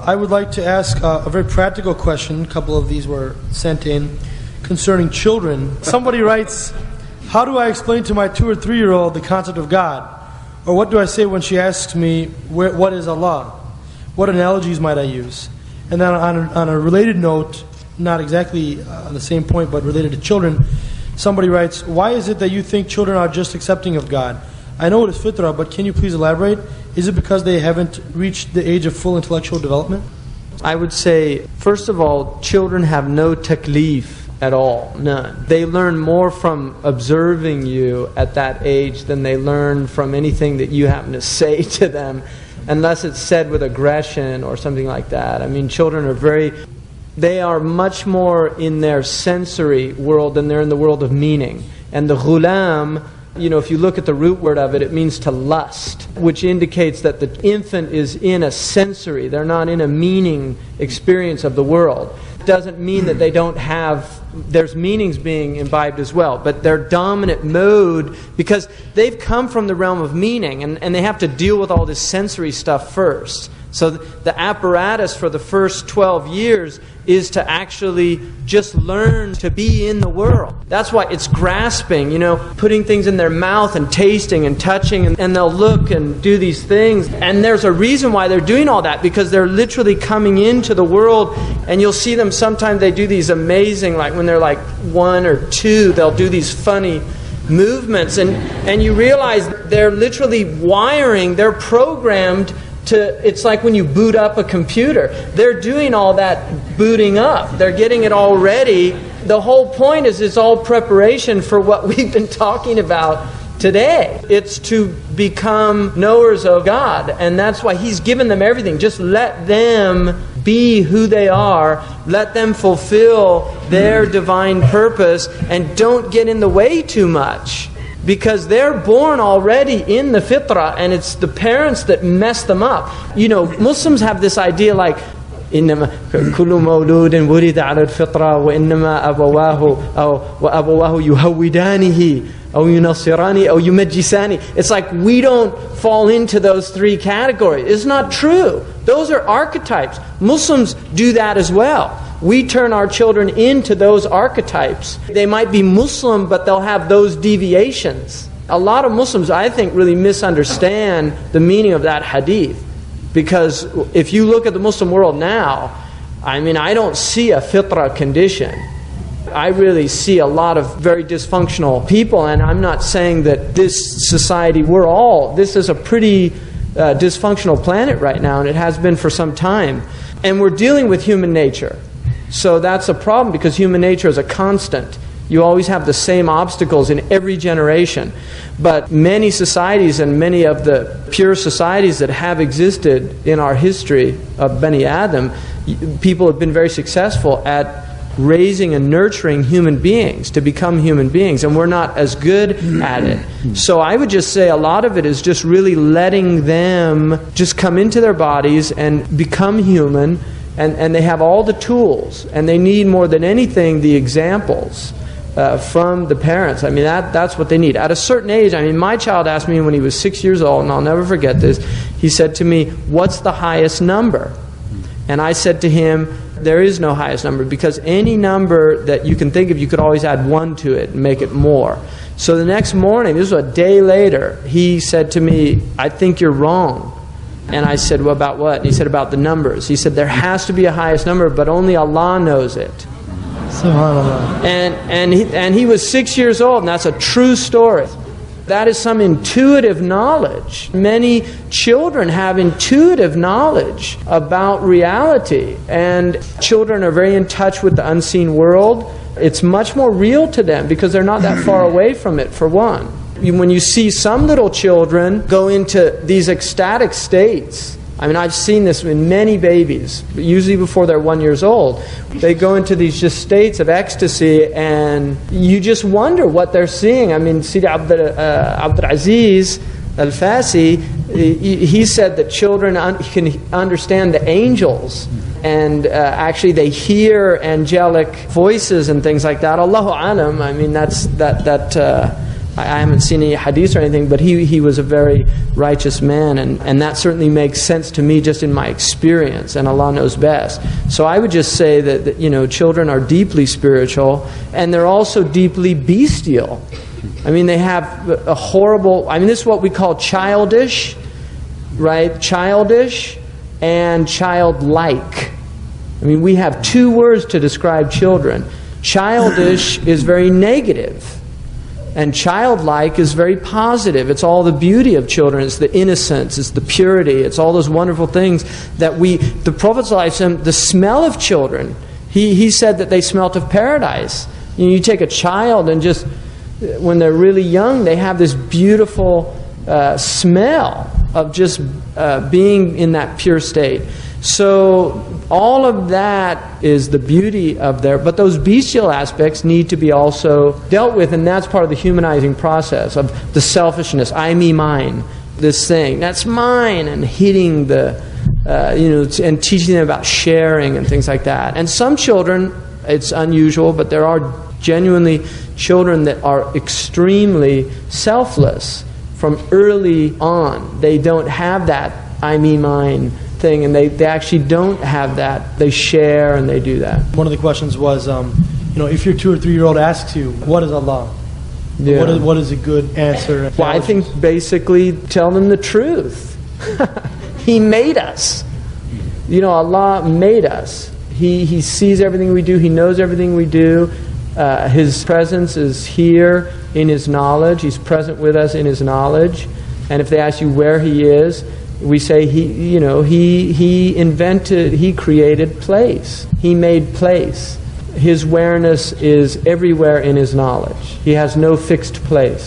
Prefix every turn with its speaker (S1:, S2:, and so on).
S1: I would like to ask a very practical question. A couple of these were sent in concerning children. Somebody writes, how do I explain to my 2 or 3-year-old the concept of God? Or what do I say when she asks me, what is Allah? What analogies might I use? And then on a related note, not exactly on the same point, but related to children, somebody writes, why is it that you think children are just accepting of God? I know it is fitrah, but can you please elaborate? Is it because they haven't reached the age of full intellectual development?
S2: I would say, first of all, children have no taklif at all, none. They learn more from observing you at that age than they learn from anything that you happen to say to them, unless it's said with aggression or something like that. I mean, children are they are much more in their sensory world than they're in the world of meaning. And the ghulam, if you look at the root word of it, it means to lust, which indicates that the infant is in a sensory, they're not in a meaning experience of the world. It doesn't mean that they don't have, there's meanings being imbibed as well, but their dominant mode, because they've come from the realm of meaning, and they have to deal with all this sensory stuff first. So the apparatus for the first 12 years is to actually just learn to be in the world. That's why it's grasping, putting things in their mouth and tasting and touching, and they'll look and do these things. And there's a reason why they're doing all that, because they're literally coming into the world, and you'll see them sometimes they do these amazing, like when they're like 1 or 2, they'll do these funny movements, and you realize they're literally they're programmed to, it's like when you boot up a computer. They're doing all that booting up. They're getting it all ready. The whole point is it's all preparation for what we've been talking about today. It's to become knowers of God. And that's why He's given them everything. Just let them be who they are. Let them fulfill their divine purpose. And don't get in the way too much. Because they're born already in the fitrah, and it's the parents that mess them up. Muslims have this idea like, إنما كل مولود ولد على الفطرة وإنما أبواه يهودانه أو ينصرانه أو يمجسانه. It's like we don't fall into those 3 categories. It's not true. Those are archetypes. Muslims do that as well. We turn our children into those archetypes. They might be Muslim, but they'll have those deviations. A lot of Muslims, I think, really misunderstand the meaning of that hadith. Because if you look at the Muslim world now, I don't see a fitrah condition. I really see a lot of very dysfunctional people, and I'm not saying that this society, this is a pretty dysfunctional planet right now, and it has been for some time. And we're dealing with human nature. So that's a problem, because human nature is a constant. You always have the same obstacles in every generation. But many societies, and many of the pure societies that have existed in our history of Bani Adam, people have been very successful at raising and nurturing human beings to become human beings, and we're not as good at it. So I would just say a lot of it is just really letting them just come into their bodies and become human, and they have all the tools, and they need more than anything the examples from the parents. That's what they need. At a certain age, my child asked me when he was 6 years old, and I'll never forget this, he said to me, "What's the highest number?" And I said to him, there is no highest number, because any number that you can think of, you could always add 1 to it and make it more. So the next morning, this was a day later, he said to me, "I think you're wrong." And I said, "Well, about what?" And he said, "About the numbers." He said, "There has to be a highest number, but only Allah knows it."
S1: SubhanAllah.
S2: And he was 6 years old, and that's a true story. That is some intuitive knowledge. Many children have intuitive knowledge about reality, and children are very in touch with the unseen world. It's much more real to them because they're not that far away from it, for one. When you see some little children go into these ecstatic states, I've seen this in many babies, usually before they're 1 year old. They go into these just states of ecstasy, and you just wonder what they're seeing. Sidi Abdul Aziz Al-Fasi, he said that children can understand the angels, and actually they hear angelic voices and things like that. Allahu Alam, I haven't seen any hadith or anything, but he was a very righteous man, and that certainly makes sense to me just in my experience, and Allah knows best. So I would just say that children are deeply spiritual, and they're also deeply bestial. I mean, they have a horrible, this is what we call childish, right? Childish and childlike. We have two words to describe children. Childish is very negative, and childlike is very positive. It's all the beauty of children. It's the innocence. It's the purity. It's all those wonderful things that the Prophet ﷺ, the smell of children, he said that they smelt of paradise. You take a child and just, when they're really young, they have this beautiful smell of just being in that pure state. So all of that is the beauty of but those bestial aspects need to be also dealt with, and that's part of the humanizing process of the selfishness. I, me, mine. This thing, that's mine, and hitting and teaching them about sharing and things like that. And some children, it's unusual, but there are genuinely children that are extremely selfless from early on. They don't have that I, me, mine thing, and they actually don't have that. They share and they do that.
S1: One of the questions was, if your 2 or 3 year old asks you, what is Allah?
S2: Yeah.
S1: What is a good answer?
S2: Well, I think basically tell them the truth. He made us. Allah made us. He sees everything we do. He knows everything we do. His presence is here in His knowledge. He's present with us in His knowledge. And if they ask you where He is, we say He created place. He made place. His awareness is everywhere in His knowledge. He has no fixed place.